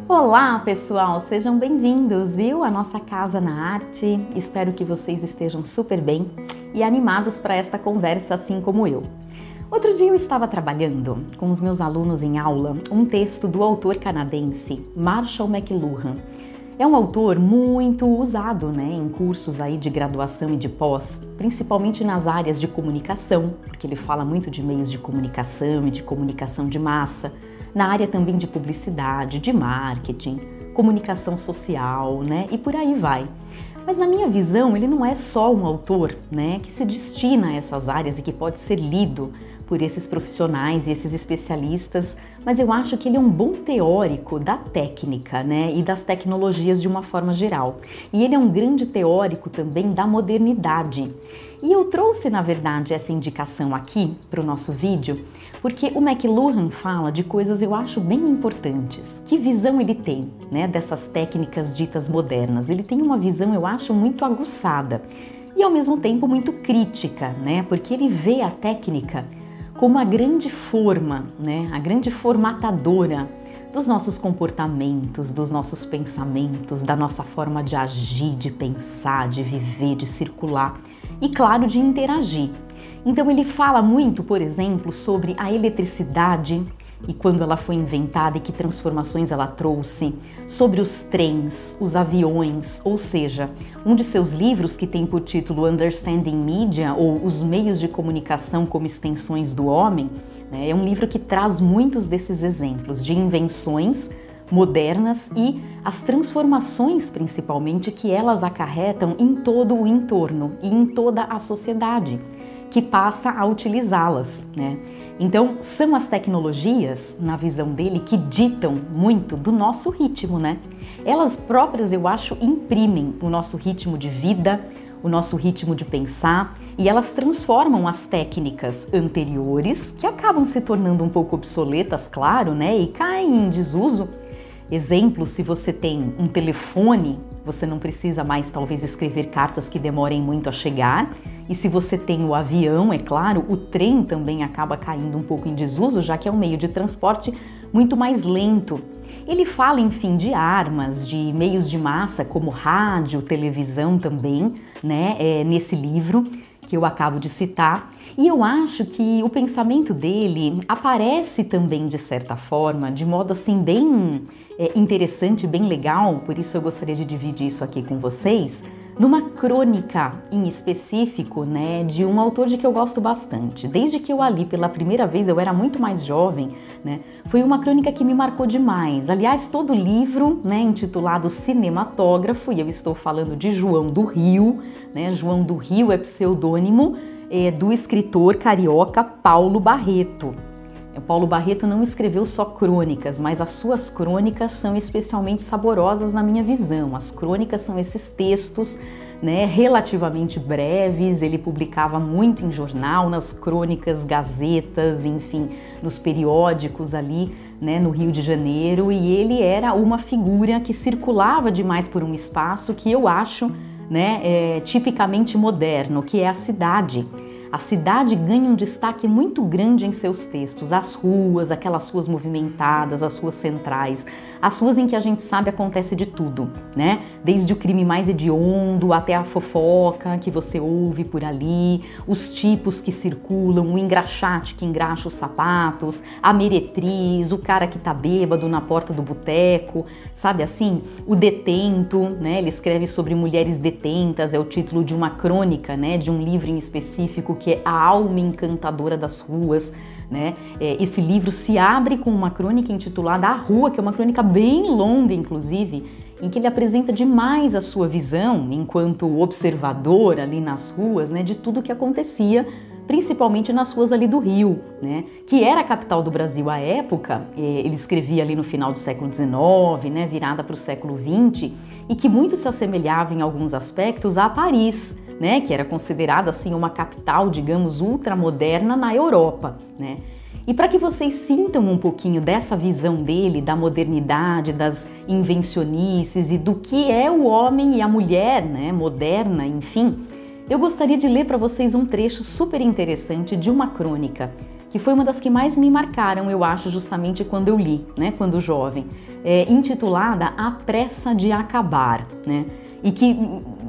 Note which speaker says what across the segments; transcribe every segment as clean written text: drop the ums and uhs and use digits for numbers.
Speaker 1: Olá pessoal, sejam bem-vindos, viu? A nossa Casa na Arte. Espero que vocês estejam super bem e animados para esta conversa, assim como eu. Outro dia eu estava trabalhando com os meus alunos em aula um texto do autor canadense Marshall McLuhan. É um autor muito usado, em cursos aí de graduação e de pós, principalmente nas áreas de comunicação, porque ele fala muito de meios de comunicação e de comunicação de massa, na área também de publicidade, de marketing, comunicação social, e por aí vai. Mas na minha visão, ele não é só um autor, que se destina a essas áreas e que pode ser lido por esses profissionais e esses especialistas, mas eu acho que ele é um bom teórico da técnica, e das tecnologias de uma forma geral. E ele é um grande teórico também da modernidade. E eu trouxe, na verdade, essa indicação aqui para o nosso vídeo, porque o McLuhan fala de coisas eu acho bem importantes. Que visão ele tem, dessas técnicas ditas modernas? Ele tem uma visão, eu acho, muito aguçada e ao mesmo tempo muito crítica, porque ele vê a técnica como a grande forma, a grande formatadora dos nossos comportamentos, dos nossos pensamentos, da nossa forma de agir, de pensar, de viver, de circular e, claro, de interagir. Então ele fala muito, por exemplo, sobre a eletricidade e quando ela foi inventada e que transformações ela trouxe, sobre os trens, os aviões, ou seja, um de seus livros que tem por título Understanding Media, ou Os Meios de Comunicação como Extensões do Homem, é um livro que traz muitos desses exemplos de invenções modernas e as transformações, principalmente, que elas acarretam em todo o entorno e em toda a sociedade que passa a utilizá-las, Então, são as tecnologias, na visão dele, que ditam muito do nosso ritmo, Elas próprias, eu acho, imprimem o nosso ritmo de vida, o nosso ritmo de pensar, e elas transformam as técnicas anteriores, que acabam se tornando um pouco obsoletas, claro, e caem em desuso. Exemplo, se você tem um telefone, você não precisa mais talvez escrever cartas que demorem muito a chegar. E se você tem o avião, é claro, o trem também acaba caindo um pouco em desuso, já que é um meio de transporte muito mais lento. Ele fala, enfim, de armas, de meios de massa, como rádio, televisão também, nesse livro que eu acabo de citar. E eu acho que o pensamento dele aparece também, de certa forma, de modo assim bem interessante, bem legal, por isso eu gostaria de dividir isso aqui com vocês, numa crônica em específico, de um autor de que eu gosto bastante. Desde que eu a li pela primeira vez, eu era muito mais jovem, foi uma crônica que me marcou demais. Aliás, todo o livro, intitulado Cinematógrafo, e eu estou falando de João do Rio, João do Rio é pseudônimo do escritor carioca Paulo Barreto. O Paulo Barreto não escreveu só crônicas, mas as suas crônicas são especialmente saborosas na minha visão. As crônicas são esses textos, relativamente breves. Ele publicava muito em jornal, nas crônicas, gazetas, enfim, nos periódicos ali, no Rio de Janeiro. E ele era uma figura que circulava demais por um espaço que eu acho, tipicamente moderno, que é a cidade. A cidade ganha um destaque muito grande em seus textos, as ruas, aquelas ruas movimentadas, as ruas centrais, as ruas em que a gente sabe acontece de tudo, Desde o crime mais hediondo até a fofoca que você ouve por ali, os tipos que circulam, o engraxate que engraxa os sapatos, a meretriz, o cara que tá bêbado na porta do boteco, sabe assim? O detento, Ele escreve sobre mulheres detentas, é o título de uma crônica, de um livro em específico que é A Alma Encantadora das Ruas, Esse livro se abre com uma crônica intitulada A Rua, que é uma crônica bem longa, inclusive, em que ele apresenta demais a sua visão enquanto observador ali nas ruas, de tudo que acontecia, principalmente nas ruas ali do Rio, que era a capital do Brasil à época. Ele escrevia ali no final do século XIX, virada para o século XX, e que muito se assemelhava em alguns aspectos a Paris, que era considerada assim uma capital, digamos, ultramoderna na Europa, E para que vocês sintam um pouquinho dessa visão dele, da modernidade, das invencionices e do que é o homem e a mulher, moderna, enfim, eu gostaria de ler para vocês um trecho super interessante de uma crônica que foi uma das que mais me marcaram, eu acho, justamente quando eu li, né, quando jovem, intitulada A Pressa de Acabar, né, e que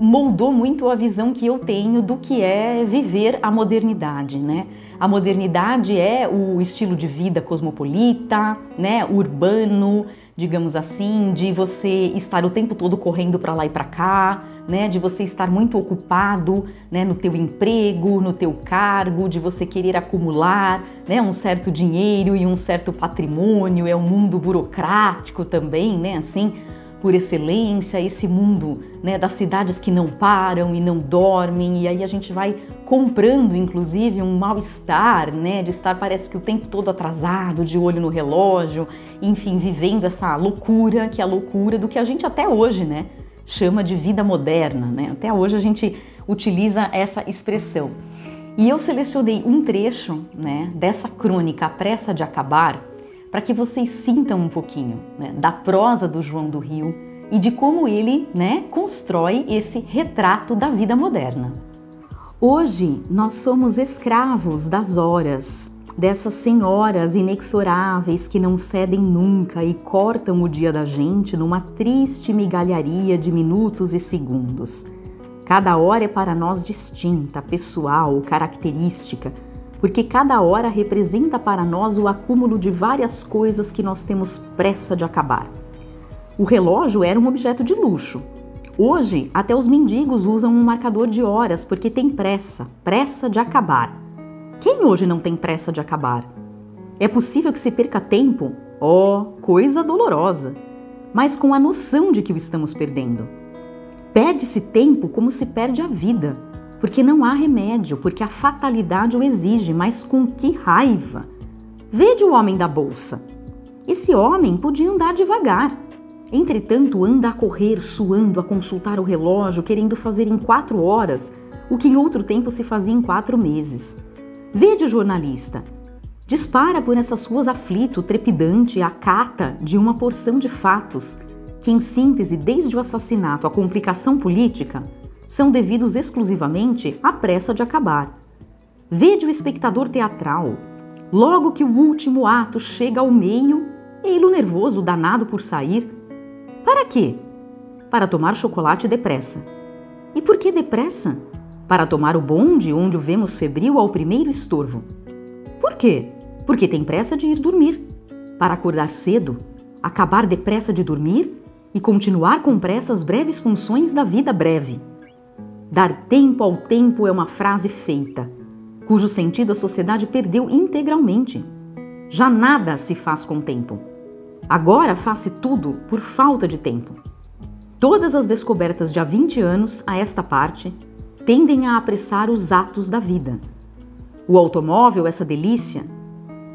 Speaker 1: moldou muito a visão que eu tenho do que é viver a modernidade, né. A modernidade é o estilo de vida cosmopolita, né, urbano, digamos assim, de você estar o tempo todo correndo para lá e para cá, né, de você estar muito ocupado, né, no teu emprego, no teu cargo, de você querer acumular, né, um certo dinheiro e um certo patrimônio, é um mundo burocrático também, né, assim, por excelência, esse mundo, né, das cidades que não param e não dormem, e aí a gente vai comprando, inclusive, um mal-estar, né, de estar, parece que o tempo todo atrasado, de olho no relógio, enfim, vivendo essa loucura, que é a loucura do que a gente até hoje, né, chama de vida moderna, né, até hoje a gente utiliza essa expressão. E eu selecionei um trecho, né, dessa crônica A Pressa de Acabar, para que vocês sintam um pouquinho, né, da prosa do João do Rio e de como ele, né, constrói esse retrato da vida moderna. Hoje nós somos escravos das horas, dessas senhoras inexoráveis que não cedem nunca e cortam o dia da gente numa triste migalharia de minutos e segundos. Cada hora é para nós distinta, pessoal, característica, porque cada hora representa para nós o acúmulo de várias coisas que nós temos pressa de acabar. O relógio era um objeto de luxo. Hoje, até os mendigos usam um marcador de horas porque tem pressa, pressa de acabar. Quem hoje não tem pressa de acabar? É possível que se perca tempo? Oh, coisa dolorosa! Mas com a noção de que o estamos perdendo. Perde-se tempo como se perde a vida, porque não há remédio, porque a fatalidade o exige, mas com que raiva! Vede o homem da bolsa. Esse homem podia andar devagar. Entretanto, anda a correr, suando, a consultar o relógio, querendo fazer em 4 horas o que em outro tempo se fazia em 4 meses. Vede o jornalista. Dispara por essas ruas aflito, trepidante, a cata de uma porção de fatos, que em síntese, desde o assassinato à complicação política, são devidos exclusivamente à pressa de acabar. Vede o espectador teatral. Logo que o último ato chega ao meio, ele, o nervoso, danado por sair. Para quê? Para tomar chocolate depressa. E por que depressa? Para tomar o bonde onde o vemos febril ao primeiro estorvo. Por quê? Porque tem pressa de ir dormir. Para acordar cedo, acabar depressa de dormir e continuar com pressa as breves funções da vida breve. Dar tempo ao tempo é uma frase feita, cujo sentido a sociedade perdeu integralmente. Já nada se faz com tempo. Agora faz-se tudo por falta de tempo. Todas as descobertas de há 20 anos a esta parte tendem a apressar os atos da vida. O automóvel, essa delícia,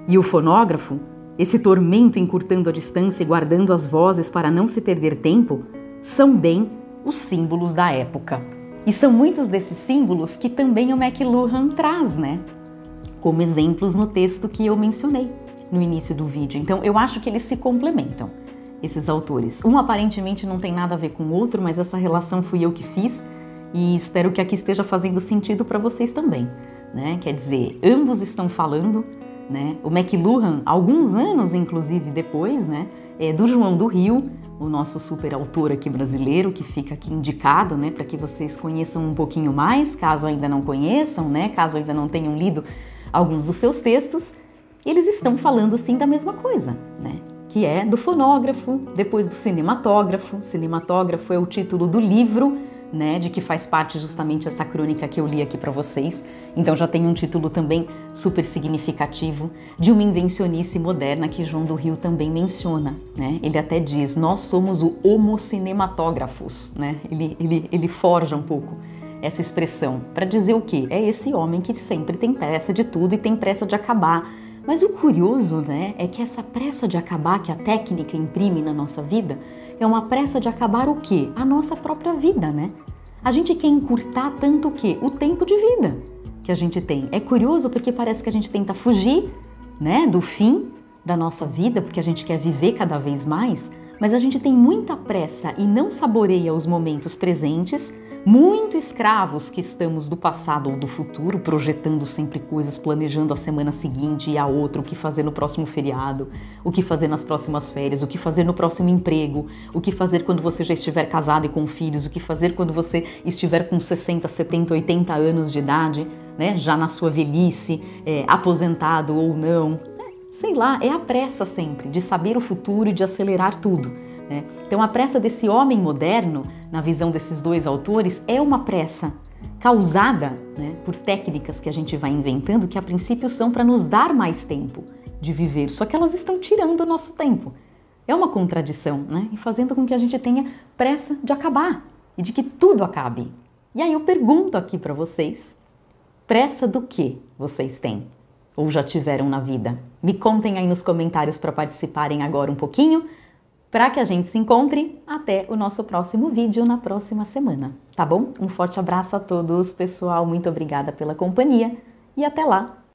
Speaker 1: e o fonógrafo, esse tormento encurtando a distância e guardando as vozes para não se perder tempo, são bem os símbolos da época. E são muitos desses símbolos que também o McLuhan traz, né? Como exemplos no texto que eu mencionei no início do vídeo. Então, eu acho que eles se complementam, esses autores. Um aparentemente não tem nada a ver com o outro, mas essa relação fui eu que fiz e espero que aqui esteja fazendo sentido para vocês também, né? Quer dizer, ambos estão falando, né? O McLuhan, alguns anos inclusive depois, né? Do João do Rio, o nosso super autor aqui brasileiro, que fica aqui indicado, né? Para que vocês conheçam um pouquinho mais, caso ainda não conheçam, né? Caso ainda não tenham lido alguns dos seus textos. Eles estão falando sim da mesma coisa, né? Que é do fonógrafo, depois do cinematógrafo. Cinematógrafo é o título do livro, né? De que faz parte justamente essa crônica que eu li aqui para vocês. Então já tem um título também super significativo de uma invencionice moderna que João do Rio também menciona, né? Ele até diz, nós somos o homo cinematógrafos, né? Ele forja um pouco essa expressão para dizer o quê? É esse homem que sempre tem pressa de tudo e tem pressa de acabar. Mas o curioso, né, é que essa pressa de acabar que a técnica imprime na nossa vida é uma pressa de acabar o quê? A nossa própria vida, né? A gente quer encurtar tanto o quê? O tempo de vida que a gente tem. É curioso porque parece que a gente tenta fugir, né, do fim da nossa vida, porque a gente quer viver cada vez mais, mas a gente tem muita pressa e não saboreia os momentos presentes, muito escravos que estamos do passado ou do futuro, projetando sempre coisas, planejando a semana seguinte e a outra, o que fazer no próximo feriado, o que fazer nas próximas férias, o que fazer no próximo emprego, o que fazer quando você já estiver casado e com filhos, o que fazer quando você estiver com 60, 70, 80 anos de idade, né? Já na sua velhice, aposentado ou não. Sei lá, é a pressa sempre de saber o futuro e de acelerar tudo. Então a pressa desse homem moderno, na visão desses dois autores, é uma pressa causada por técnicas que a gente vai inventando que a princípio são para nos dar mais tempo de viver, só que elas estão tirando o nosso tempo. É uma contradição, e fazendo com que a gente tenha pressa de acabar e de que tudo acabe. E aí eu pergunto aqui para vocês, pressa do que vocês têm? Ou já tiveram na vida? Me contem aí nos comentários para participarem agora um pouquinho, para que a gente se encontre até o nosso próximo vídeo na próxima semana, tá bom? Um forte abraço a todos, pessoal, muito obrigada pela companhia e até lá!